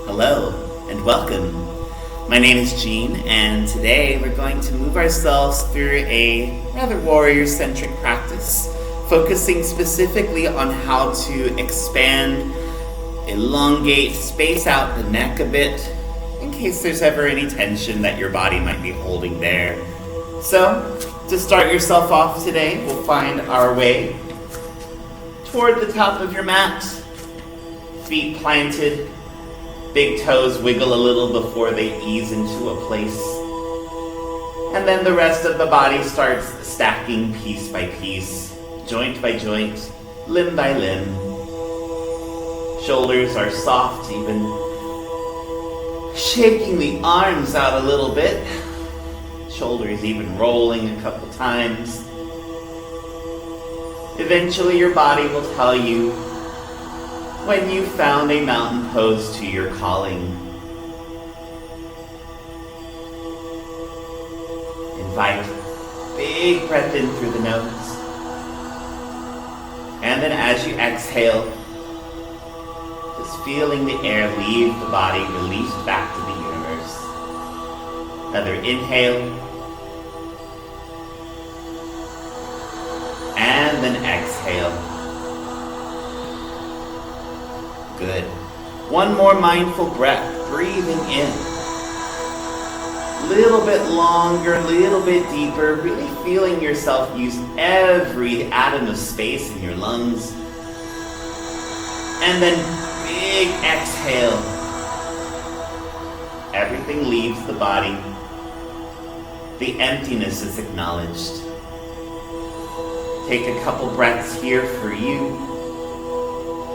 Hello and welcome. My name is Gene, and today we're going to move ourselves through a rather warrior-centric practice, focusing specifically on how to expand, elongate, space out the neck a bit, in case there's ever any tension that your body might be holding there. So, to start yourself off today, we'll find our way toward the top of your mat, feet planted, big toes wiggle a little before they ease into a place. And then the rest of the body starts stacking piece by piece, joint by joint, limb by limb. Shoulders are soft, even shaking the arms out a little bit. Shoulders even rolling a couple times. Eventually your body will tell you when you found a mountain pose to your calling. Invite big breath in through the nose. And then as you exhale, just feeling the air leave the body, released back to the universe. Another inhale. And then exhale. Good. One more mindful breath, breathing in. Little bit longer, little bit deeper, really feeling yourself use every atom of space in your lungs. And then big exhale. Everything leaves the body. The emptiness is acknowledged. Take a couple breaths here for you.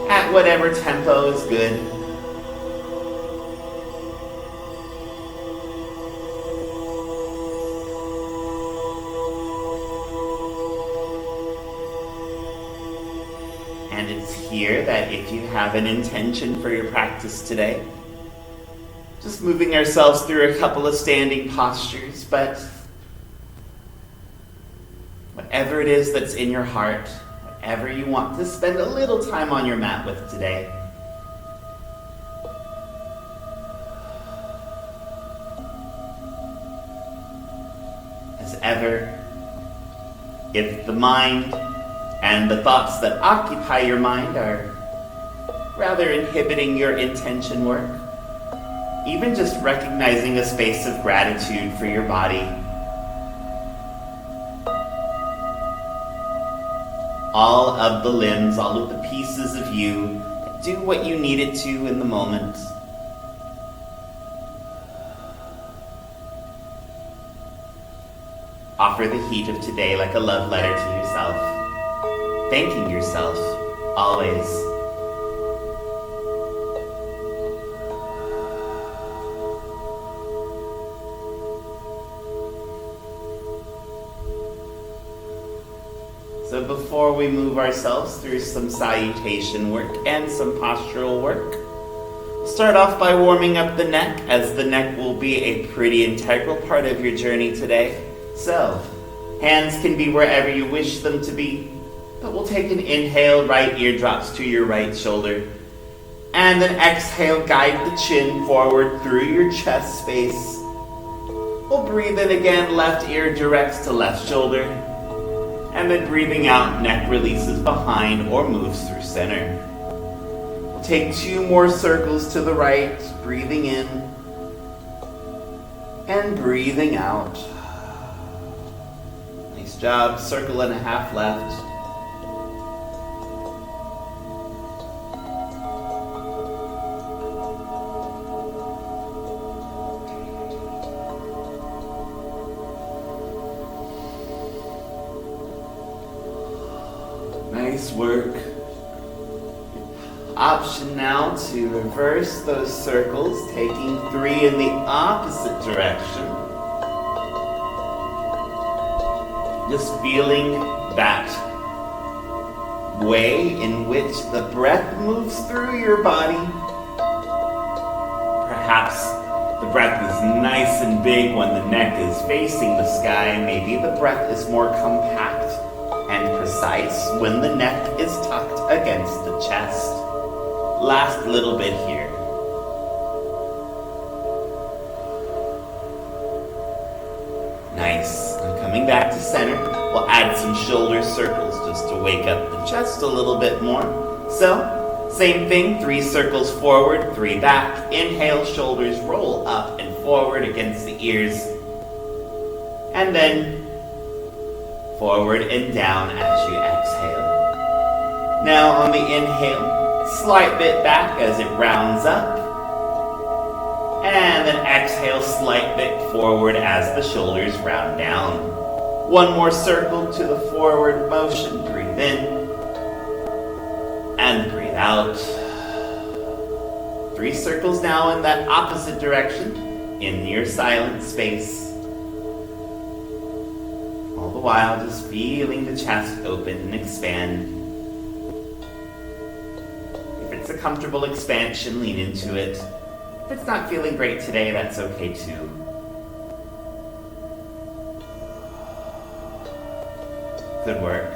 At whatever tempo is good. And it's here that if you have an intention for your practice today, just moving ourselves through a couple of standing postures, but whatever it is that's in your heart, whatever you want to spend a little time on your mat with today. As ever, if the mind and the thoughts that occupy your mind are rather inhibiting your intention work, even just recognizing a space of gratitude for your body, all of the limbs, all of the pieces of you that do what you need it to in the moment. Offer the heat of today like a love letter to yourself, thanking yourself always. So before we move ourselves through some salutation work and some postural work, we'll start off by warming up the neck, as the neck will be a pretty integral part of your journey today. So, hands can be wherever you wish them to be, but we'll take an inhale, right ear drops to your right shoulder, and then exhale, guide the chin forward through your chest space. We'll breathe in again, left ear directs to left shoulder. And then breathing out, neck releases behind or moves through center. We'll take 2 more circles to the right, breathing in and breathing out. Nice job, circle and a half left. Nice work. Option now to reverse those circles, taking 3 in the opposite direction. Just feeling that way in which the breath moves through your body. Perhaps the breath is nice and big when the neck is facing the sky. Maybe the breath is more compact and precise when the neck is tucked against the chest. Last little bit here. Coming back to center, we'll add some shoulder circles just to wake up the chest a little bit more. So, same thing, 3 circles forward, 3 back. Inhale, shoulders roll up and forward against the ears. And then forward and down as you exhale. Now on the inhale, slight bit back as it rounds up. And then exhale, slight bit forward as the shoulders round down. One more circle to the forward motion. Breathe in and breathe out. 3 circles now in that opposite direction in your silent space. All the while just feeling the chest open and expand. If it's a comfortable expansion, lean into it. If it's not feeling great today, that's okay too. Good work.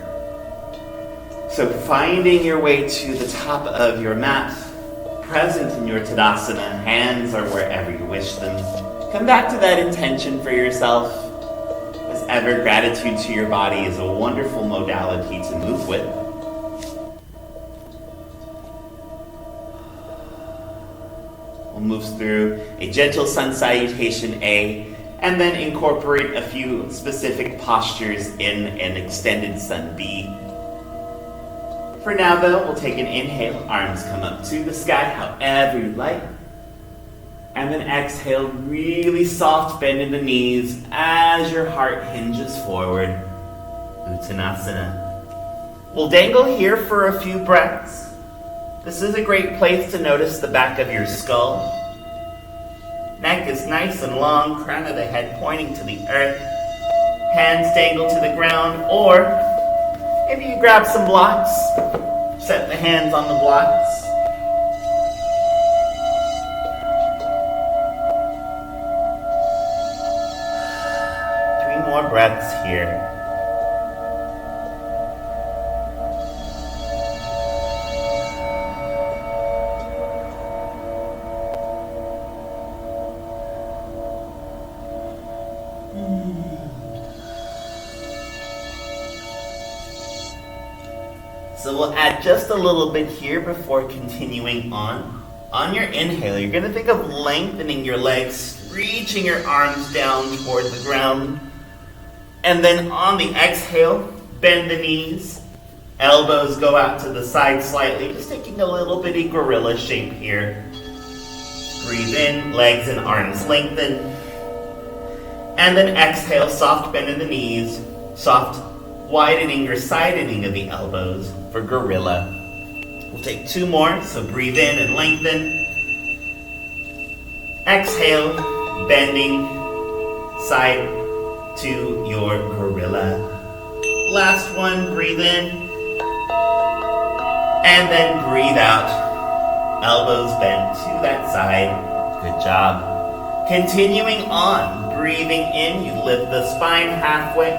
So finding your way to the top of your mat, present in your Tadasana, hands are wherever you wish them. Come back to that intention for yourself. As ever, gratitude to your body is a wonderful modality to move with. We'll move through a gentle sun salutation A, and then incorporate a few specific postures in an extended sun B. For now though, we'll take an inhale, arms come up to the sky, however you like. And then exhale, really soft bend in the knees as your heart hinges forward. Uttanasana. We'll dangle here for a few breaths. This is a great place to notice the back of your skull. Neck is nice and long, crown of the head pointing to the earth. Hands dangle to the ground, or maybe you grab some blocks. Set the hands on the blocks. More breaths here. So we'll add just a little bit here before continuing on. On your inhale, you're going to think of lengthening your legs, reaching your arms down toward the ground. And then on the exhale, bend the knees. Elbows go out to the side slightly, just taking a little bitty gorilla shape here. Breathe in, legs and arms lengthen. And then exhale, soft bend in the knees, soft widening or sidening of the elbows for gorilla. We'll take 2 more, so breathe in and lengthen. Exhale, bending, side to your gorilla. Last one, breathe in. And then breathe out. Elbows bent to that side. Good job. Continuing on, breathing in, you lift the spine halfway.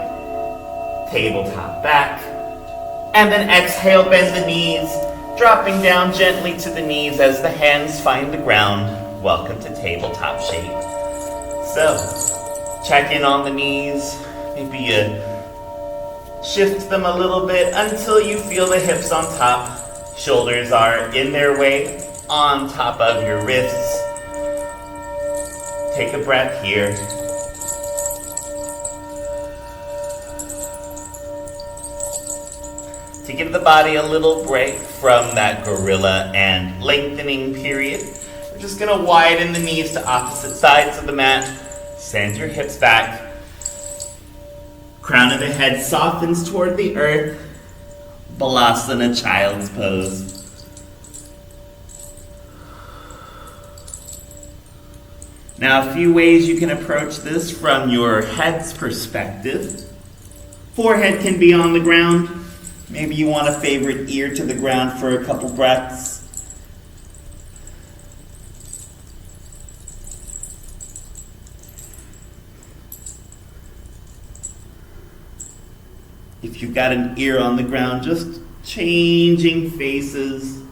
Tabletop back. And then exhale, bend the knees. Dropping down gently to the knees as the hands find the ground. Welcome to tabletop shape. So, check in on the knees. Maybe you shift them a little bit until you feel the hips on top. Shoulders are in their way on top of your wrists. Take a breath here. To give the body a little break from that gorilla and lengthening period, we're just going to widen the knees to opposite sides of the mat. Send your hips back. Crown of the head softens toward the earth. Balasana, child's pose. Now, a few ways you can approach this from your head's perspective. Forehead can be on the ground. Maybe you want a favorite ear to the ground for a couple breaths. If you've got an ear on the ground, just changing faces.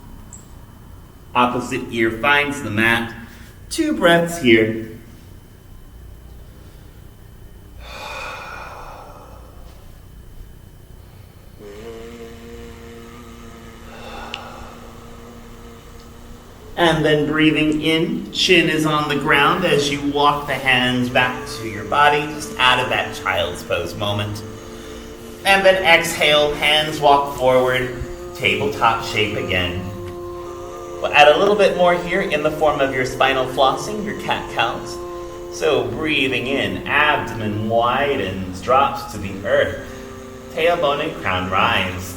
Opposite ear finds the mat. 2 breaths here. And then breathing in, chin is on the ground as you walk the hands back to your body, just out of that child's pose moment. And then exhale, hands walk forward, tabletop shape again. We'll add a little bit more here in the form of your spinal flossing, your cat-cows. So breathing in, abdomen widens, drops to the earth. Tailbone and crown rise.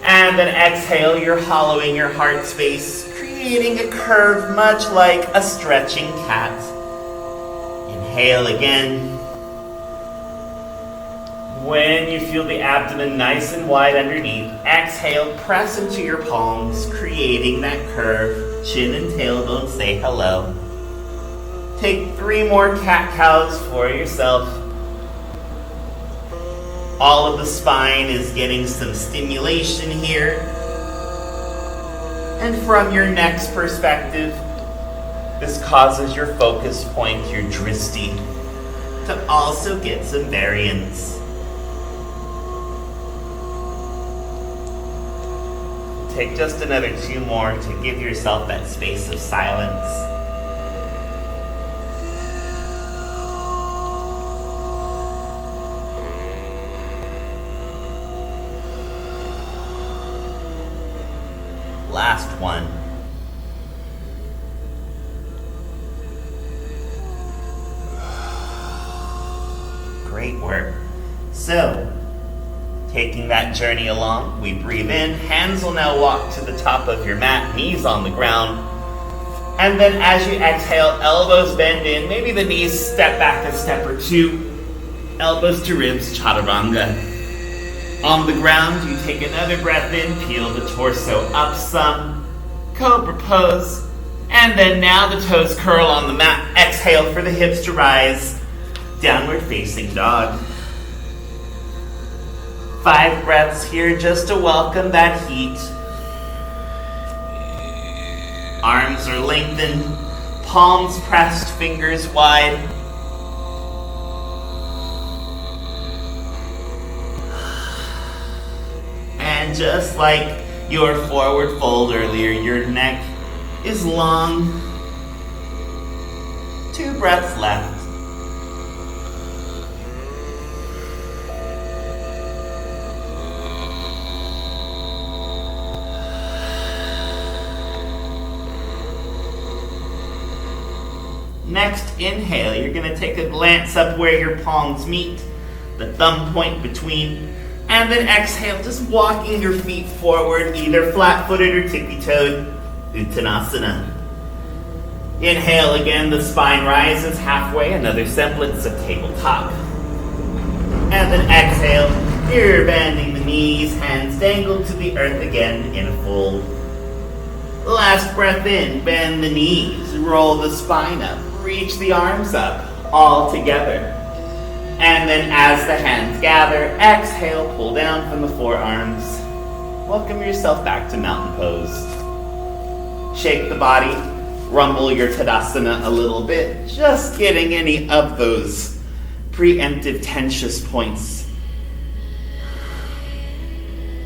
And then exhale, you're hollowing your heart space, creating a curve much like a stretching cat. Inhale again. When you feel the abdomen nice and wide underneath, exhale, press into your palms, creating that curve. Chin and tailbone say hello. Take 3 more cat-cows for yourself. All of the spine is getting some stimulation here. And from your next perspective, this causes your focus point, your drishti, to also get some variance. Take just another 2 more to give yourself that space of silence. Last one. Great work. So, taking that journey along, we breathe in. Hands will now walk to the top of your mat, knees on the ground. And then as you exhale, elbows bend in. Maybe the knees step back a step or 2. Elbows to ribs, chaturanga. On the ground, you take another breath in, peel the torso up some, cobra pose, and then now the toes curl on the mat. Exhale for the hips to rise, downward facing dog. 5 breaths here just to welcome that heat. Arms are lengthened, palms pressed, fingers wide. And just like your forward fold earlier, your neck is long. 2 breaths left. Next inhale, you're going to take a glance up where your palms meet, the thumb point between. And then exhale, just walking your feet forward, either flat-footed or tippy-toed, Uttanasana. Inhale again, the spine rises halfway, another semblance of tabletop. And then exhale, you're bending the knees, hands dangled to the earth again in a fold. Last breath in, bend the knees, roll the spine up, reach the arms up, all together. And then as the hands gather, exhale, pull down from the forearms. Welcome yourself back to mountain pose. Shake the body, rumble your Tadasana a little bit, just getting any of those preemptive tensious points.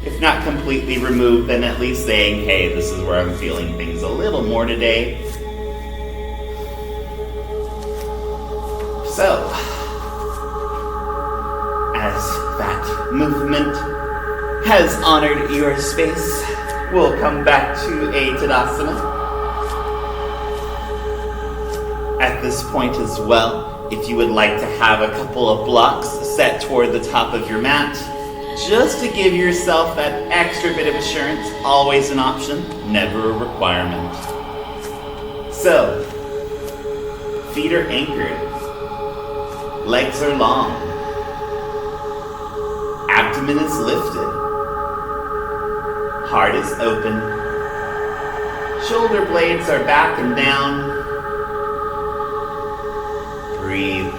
If not completely removed, then at least saying, hey, this is where I'm feeling things a little more today. So, as that movement has honored your space, we'll come back to a Tadasana. At this point as well, if you would like to have a couple of blocks set toward the top of your mat, just to give yourself that extra bit of assurance, always an option, never a requirement. So, feet are anchored, legs are long, abdomen is lifted, heart is open, shoulder blades are back and down. Breathe.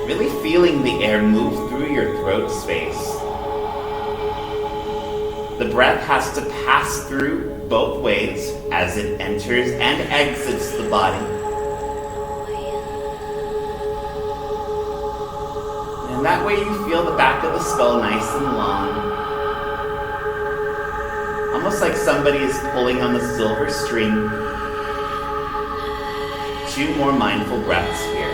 Really feeling the air move through your throat space. The breath has to pass through both ways as it enters and exits the body. And that way you feel the back of the skull nice and long. almost like somebody is pulling on a silver string. 2 more mindful breaths here.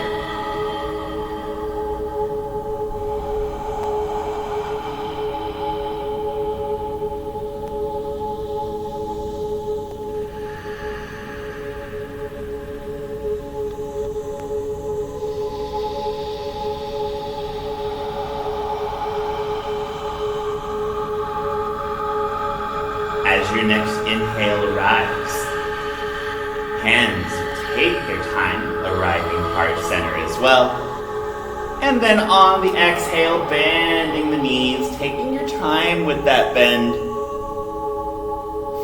As your next inhale arrives, hands take their time arriving heart center as well. And then on the exhale, bending the knees, taking your time with that bend,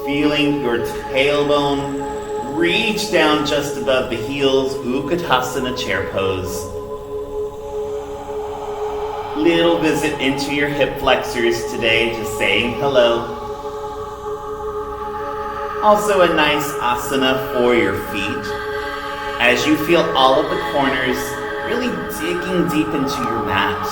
feeling your tailbone reach down just above the heels, Utkatasana chair pose. Little visit into your hip flexors today, just saying hello. Also a nice asana for your feet as you feel all of the corners really digging deep into your mat.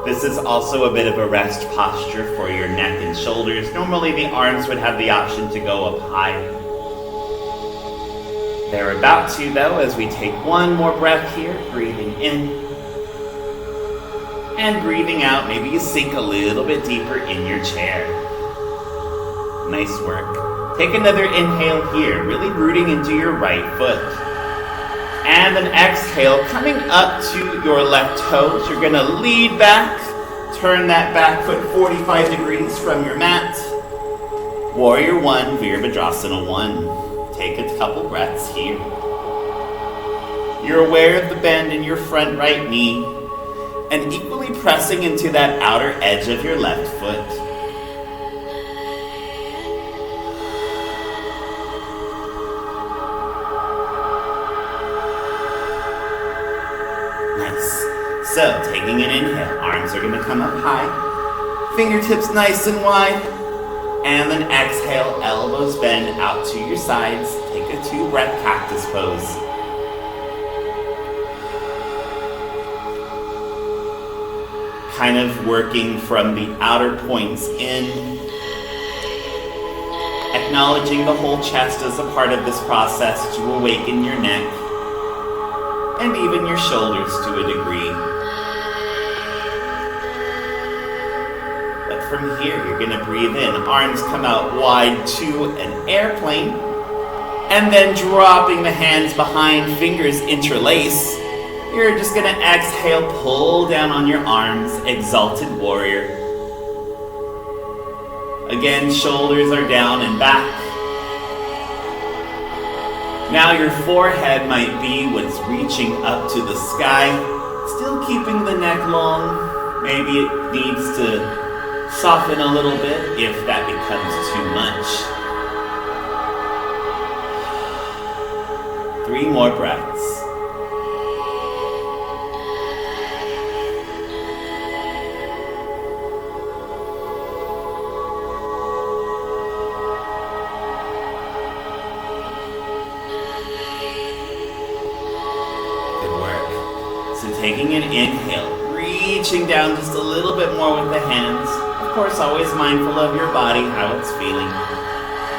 This is also a bit of a rest posture for your neck and shoulders. Normally the arms would have the option to go up high. They're about to though, as we take one more breath here, breathing in. And breathing out, maybe you sink a little bit deeper in your chair. Nice work. Take another inhale here, really rooting into your right foot. And an exhale, coming up to your left toes. You're gonna lead back, turn that back foot 45 degrees from your mat. Warrior 1, Virabhadrasana 1. Take a couple breaths here. You're aware of the bend in your front right knee, and equally pressing into that outer edge of your left foot. Nice. So, taking an inhale, arms are going to come up high, fingertips nice and wide, and then exhale, elbows bend out to your sides. Take a 2-breath cactus pose. Kind of working from the outer points in, acknowledging the whole chest as a part of this process to awaken your neck and even your shoulders to a degree. But from here, you're going to breathe in, arms come out wide to an airplane, and then dropping the hands behind, fingers interlace. You're just going to exhale, pull down on your arms, exalted warrior. Again, shoulders are down and back. Now your forehead might be what's reaching up to the sky, still keeping the neck long. Maybe it needs to soften a little bit if that becomes too much. 3 more breaths. Taking an inhale, reaching down just a little bit more with the hands. Of course, always mindful of your body, how it's feeling.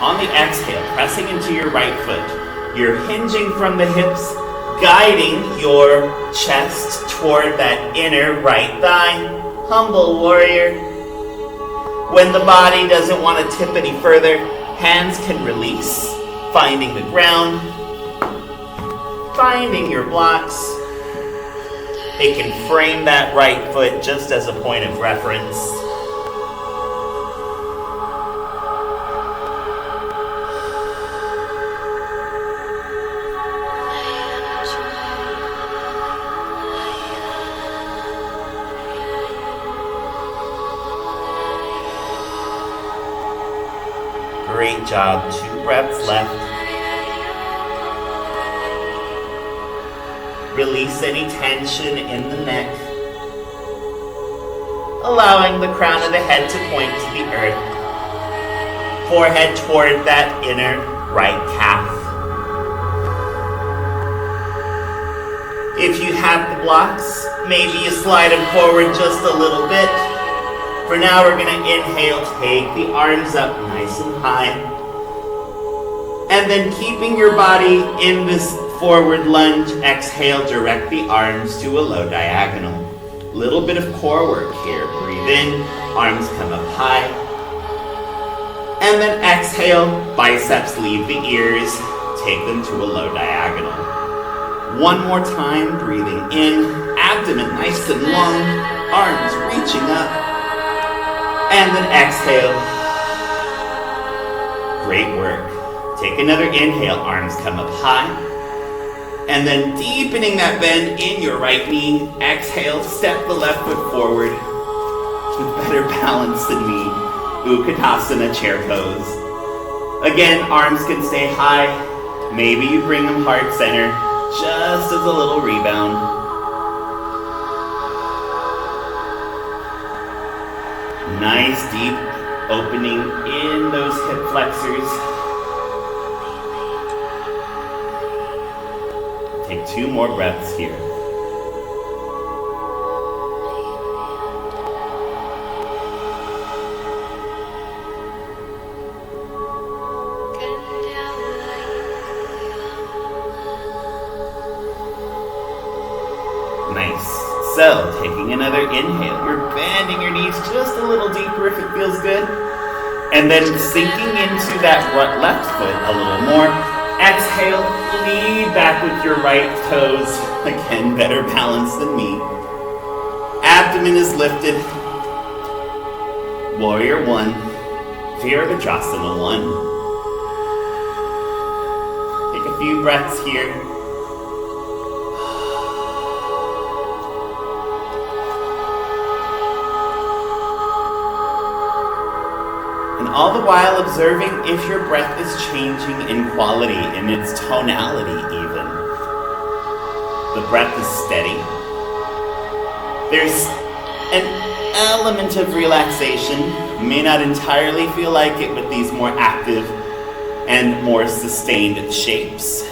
On the exhale, pressing into your right foot. You're hinging from the hips, guiding your chest toward that inner right thigh. Humble warrior. When the body doesn't want to tip any further, hands can release, finding the ground, finding your blocks. It can frame that right foot just as a point of reference. Great job. 2 breaths left. Release any tension in the neck, allowing the crown of the head to point to the earth. Forehead toward that inner right calf. If you have the blocks, maybe you slide them forward just a little bit. For now, we're going to inhale, take the arms up nice and high. And then keeping your body in this forward lunge, exhale, direct the arms to a low diagonal. Little bit of core work here. Breathe in, arms come up high. And then exhale, biceps leave the ears, take them to a low diagonal. One more time, breathing in, abdomen nice and long, arms reaching up. And then exhale. Great work. Take another inhale, arms come up high. And then deepening that bend in your right knee. Exhale, step the left foot forward with better balance than me. Utkatasana chair pose. Again, arms can stay high. Maybe you bring them heart center, just as a little rebound. Nice deep opening in those hip flexors. Take 2 more breaths here. Nice. So, taking another inhale, you're bending your knees just a little deeper if it feels good. And then sinking into that left foot a little more. Exhale, lead back with your right toes. Again, better balance than me. Abdomen is lifted. Warrior 1. Virabhadrasana 1. Take a few breaths here. All the while observing if your breath is changing in quality, in its tonality even. The breath is steady. There's an element of relaxation. You may not entirely feel like it with these more active and more sustained shapes.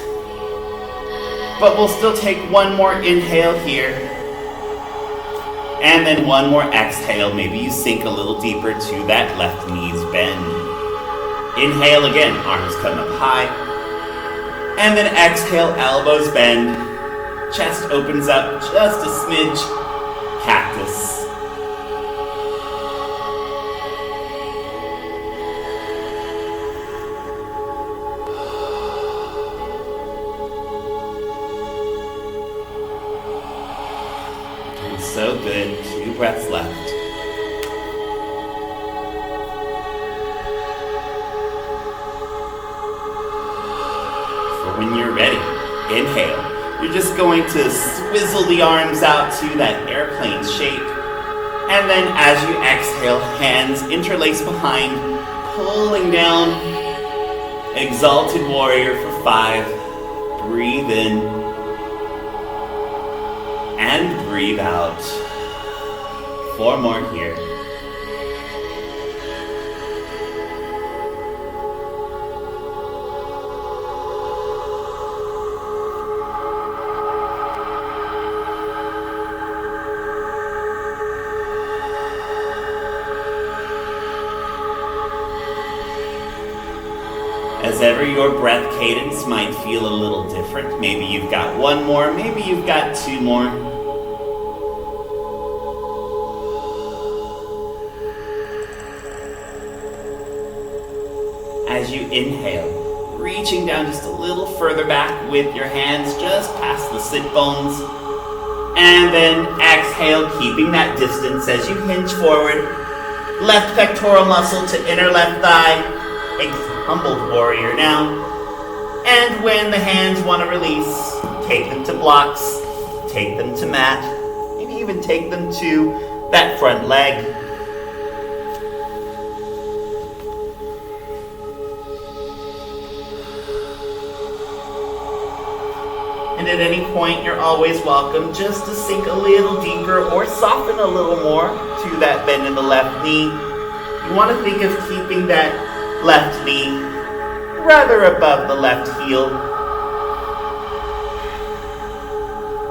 But we'll still take one more inhale here. And then one more exhale. Maybe you sink a little deeper to that left knee's bend. Inhale again, arms come up high. And then exhale, elbows bend. Chest opens up just a smidge. Cactus. So good. 2 breaths left. For when you're ready, inhale. You're just going to swizzle the arms out to that airplane shape. And then as you exhale, hands interlace behind, pulling down. Exalted warrior for 5. Breathe in. And breathe out. 4 more here. As ever, your breath cadence might feel a little different. Maybe you've got 1 more, maybe you've got 2 more. As you inhale, reaching down just a little further back with your hands just past the sit bones. And then exhale, keeping that distance as you hinge forward. Left pectoral muscle to inner left thigh. Humbled warrior now. And when the hands want to release, take them to blocks, take them to mat, maybe even take them to that front leg. And at any point, you're always welcome just to sink a little deeper or soften a little more to that bend in the left knee. You want to think of keeping that left knee rather above the left heel.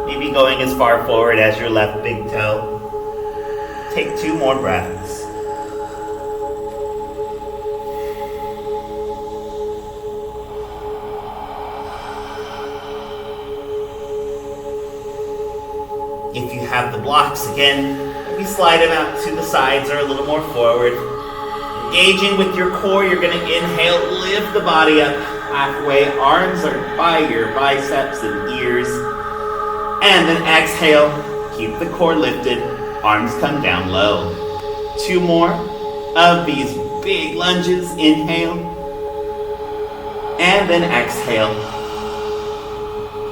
Maybe going as far forward as your left big toe. Take 2 more breaths. If you have the blocks again, maybe slide them out to the sides or a little more forward. Engaging with your core, you're going to inhale, lift the body up halfway. Arms are by your biceps and ears. And then exhale, keep the core lifted, arms come down low. 2 more of these big lunges. Inhale, and then exhale.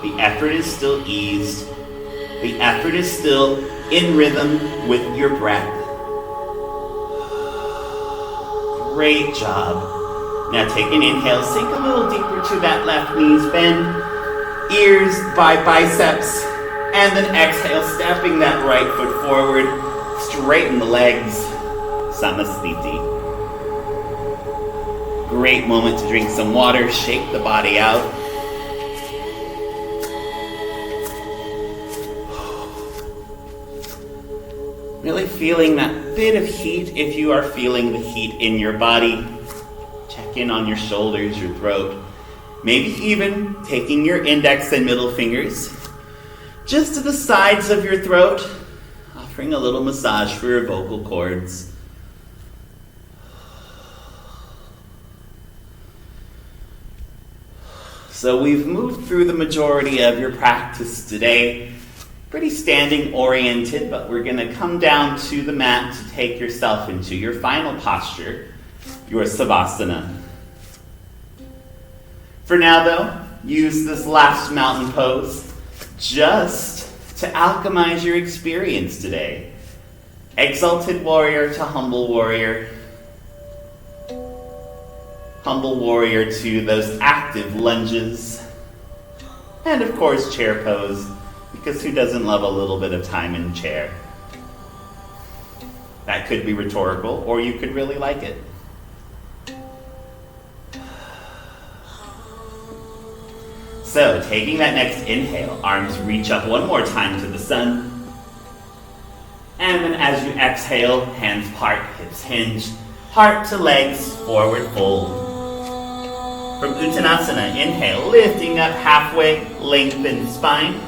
The effort is still eased. The effort is still in rhythm with your breath. Great job. Now take an inhale, sink a little deeper to that left knees, bend ears by biceps, and then exhale, stepping that right foot forward, straighten the legs, Samasthiti. Great moment to drink some water, shake the body out. Really feeling that bit of heat if you are feeling the heat in your body. Check in on your shoulders, your throat. Maybe even taking your index and middle fingers just to the sides of your throat, offering a little massage for your vocal cords. So we've moved through the majority of your practice today. Pretty standing oriented, but we're going to come down to the mat to take yourself into your final posture, your Savasana. For now though, use this last mountain pose just to alchemize your experience today. Exalted warrior to humble warrior. Humble warrior to those active lunges. And of course, chair pose. Because who doesn't love a little bit of time in chair? That could be rhetorical, or you could really like it. So, taking that next inhale, arms reach up one more time to the sun. And then as you exhale, hands part, hips hinge, heart to legs, forward fold. From Uttanasana, inhale, lifting up halfway, lengthen spine.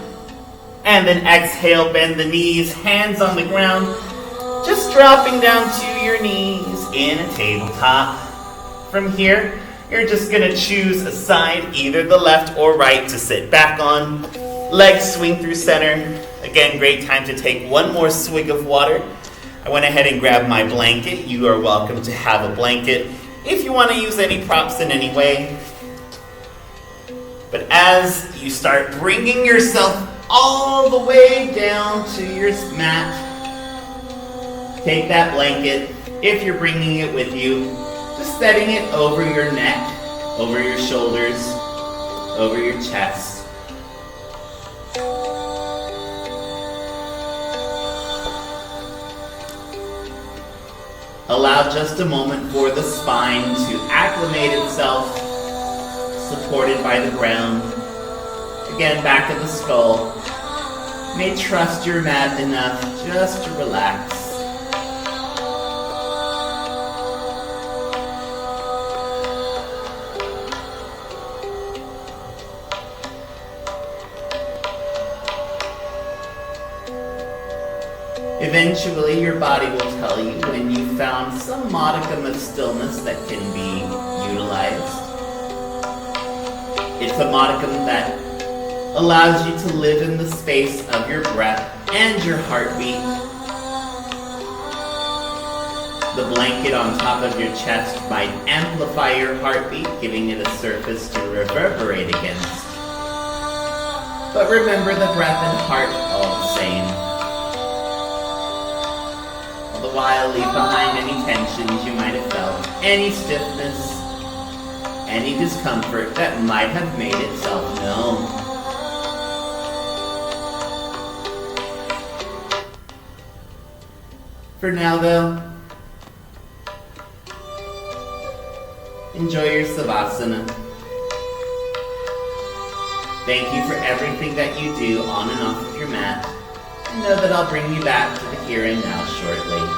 And then exhale, bend the knees, hands on the ground, just dropping down to your knees in a tabletop. From here, you're just going to choose a side, either the left or right, to sit back on. Legs swing through center. Again, great time to take one more swig of water. I went ahead and grabbed my blanket. You are welcome to have a blanket if you want to use any props in any way. But as you start bringing yourself all the way down to your mat, take that blanket, if you're bringing it with you, just setting it over your neck, over your shoulders, over your chest. Allow just a moment for the spine to acclimate itself, supported by the ground. Again, back of the skull. You may trust your mat enough just to relax. Eventually, your body will tell you when you found some modicum of stillness that can be utilized. It's a modicum that allows you to live in the space of your breath and your heartbeat. The blanket on top of your chest might amplify your heartbeat, giving it a surface to reverberate against. But remember the breath and heart all the same. All the while, leave behind any tensions you might have felt, any stiffness, any discomfort that might have made itself known. For now, though, enjoy your Savasana. Thank you for everything that you do on and off of your mat. And know that I'll bring you back to the here and now shortly.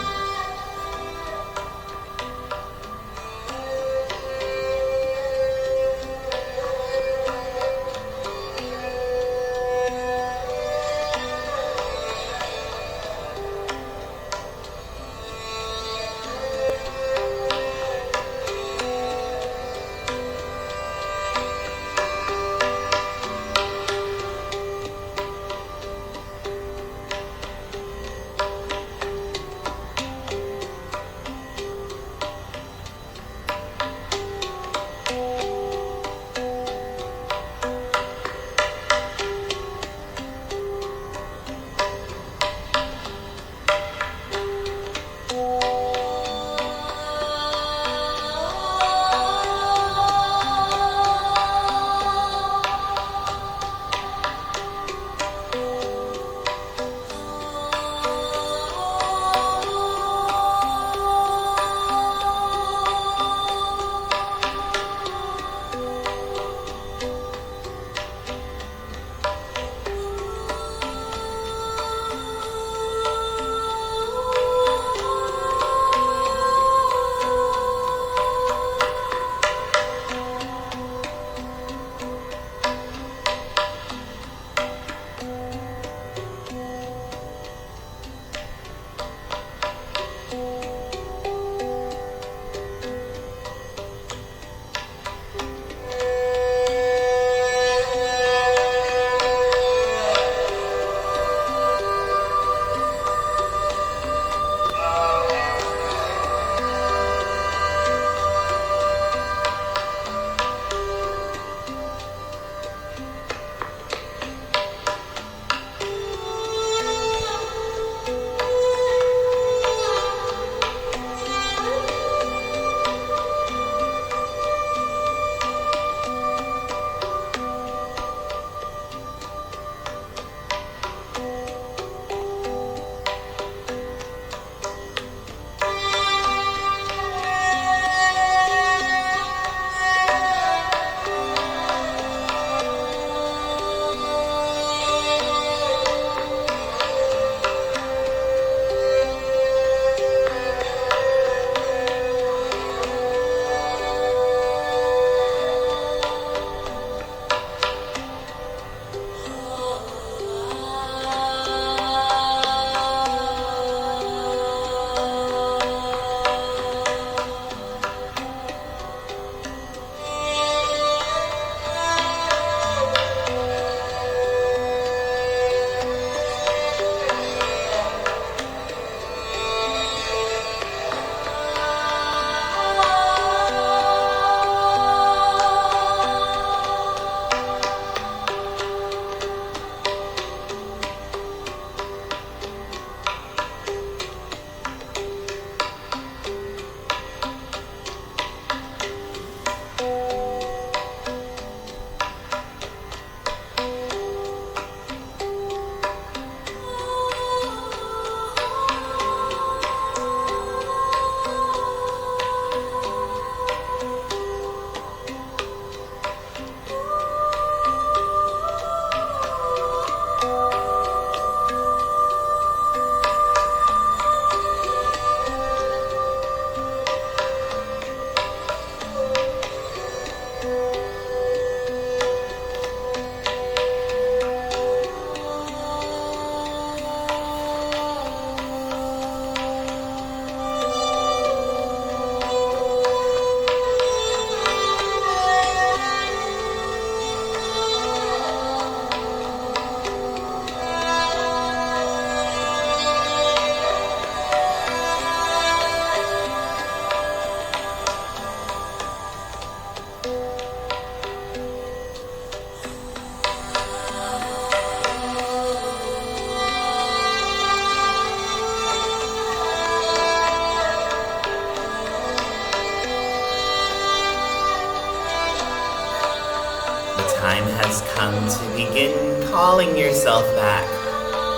has come to begin calling yourself back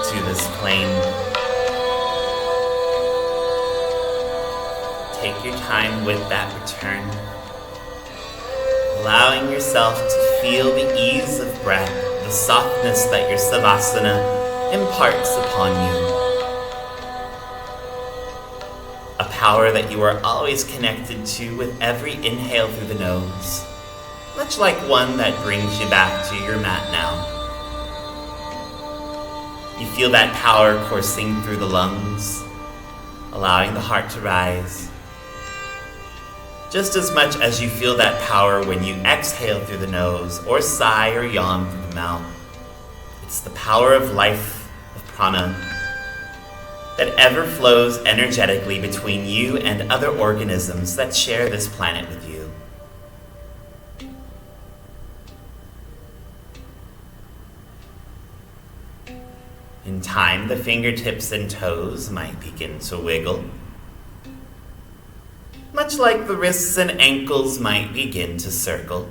to this plane. Take your time with that return, allowing yourself to feel the ease of breath, the softness that your savasana imparts upon you. A power that you are always connected to with every inhale through the nose, much like one that brings you back to your mat now. You feel that power coursing through the lungs, allowing the heart to rise, just as much as you feel that power when you exhale through the nose or sigh or yawn through the mouth. It's the power of life, of prana, that ever flows energetically between you and other organisms that share this planet with you. In time, the fingertips and toes might begin to wiggle, much like the wrists and ankles might begin to circle.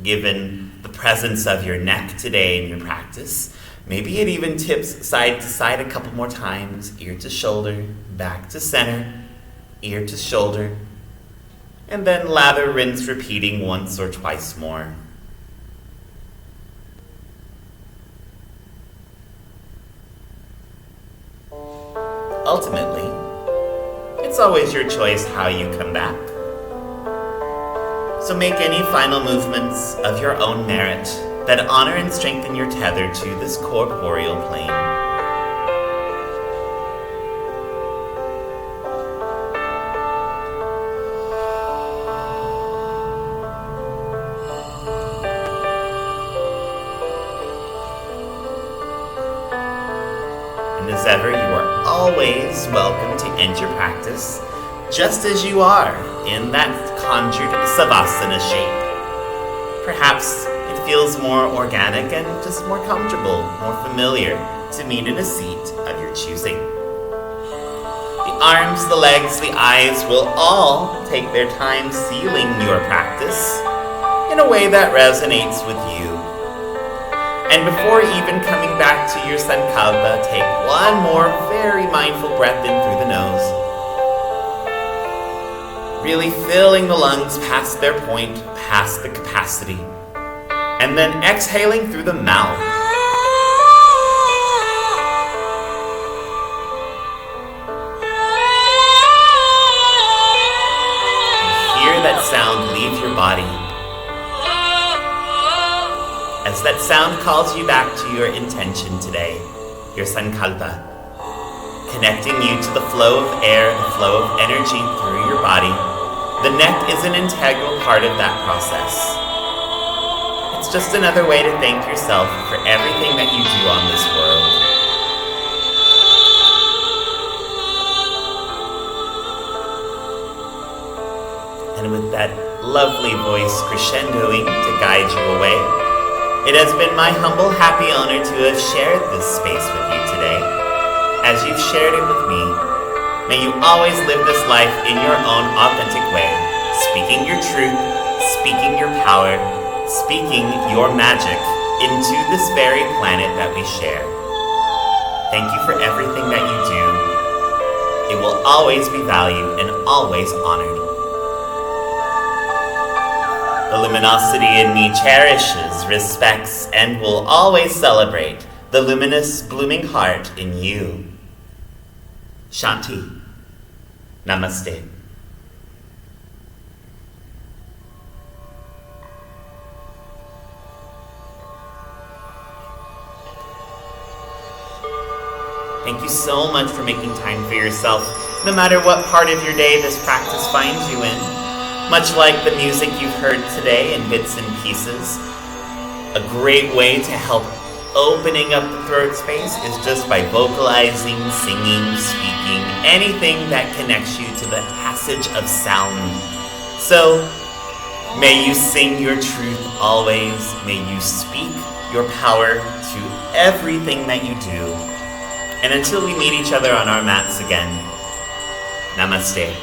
Given the presence of your neck today in your practice, maybe it even tips side to side a couple more times, ear to shoulder, back to center, ear to shoulder, and then lather, rinse, repeating once or twice more. Ultimately, it's always your choice how you come back. So make any final movements of your own merit that honor and strengthen your tether to this corporeal plane. And as ever, you are always welcome to end your practice just as you are in that conjured savasana shape. Perhaps it feels more organic and just more comfortable, more familiar to meet in a seat of your choosing. The arms, the legs, the eyes will all take their time sealing your practice in a way that resonates with you. And before even coming back to your sankalpa, take one more very mindful breath in through the nose. Really filling the lungs past their point, past the capacity. And then exhaling through the mouth. And hear that sound leave your body. As that sound calls you back to your intention today, your sankalpa, connecting you to the flow of air, the flow of energy through your body. The neck is an integral part of that process. It's just another way to thank yourself for everything that you do on this world. And with that lovely voice crescendoing to guide you away, it has been my humble, happy honor to have shared this space with you today. As you've shared it with me, may you always live this life in your own authentic way, speaking your truth, speaking your power, speaking your magic into this very planet that we share. Thank you for everything that you do. It will always be valued and always honored. The luminosity in me cherishes, respects, and will always celebrate the luminous, blooming heart in you. Shanti. Namaste. Thank you so much for making time for yourself, no matter what part of your day this practice finds you in. Much like the music you've heard today in bits and pieces, a great way to help opening up the throat space is just by vocalizing, singing, speaking, anything that connects you to the passage of sound. So, may you sing your truth always. May you speak your power to everything that you do. And until we meet each other on our mats again, namaste.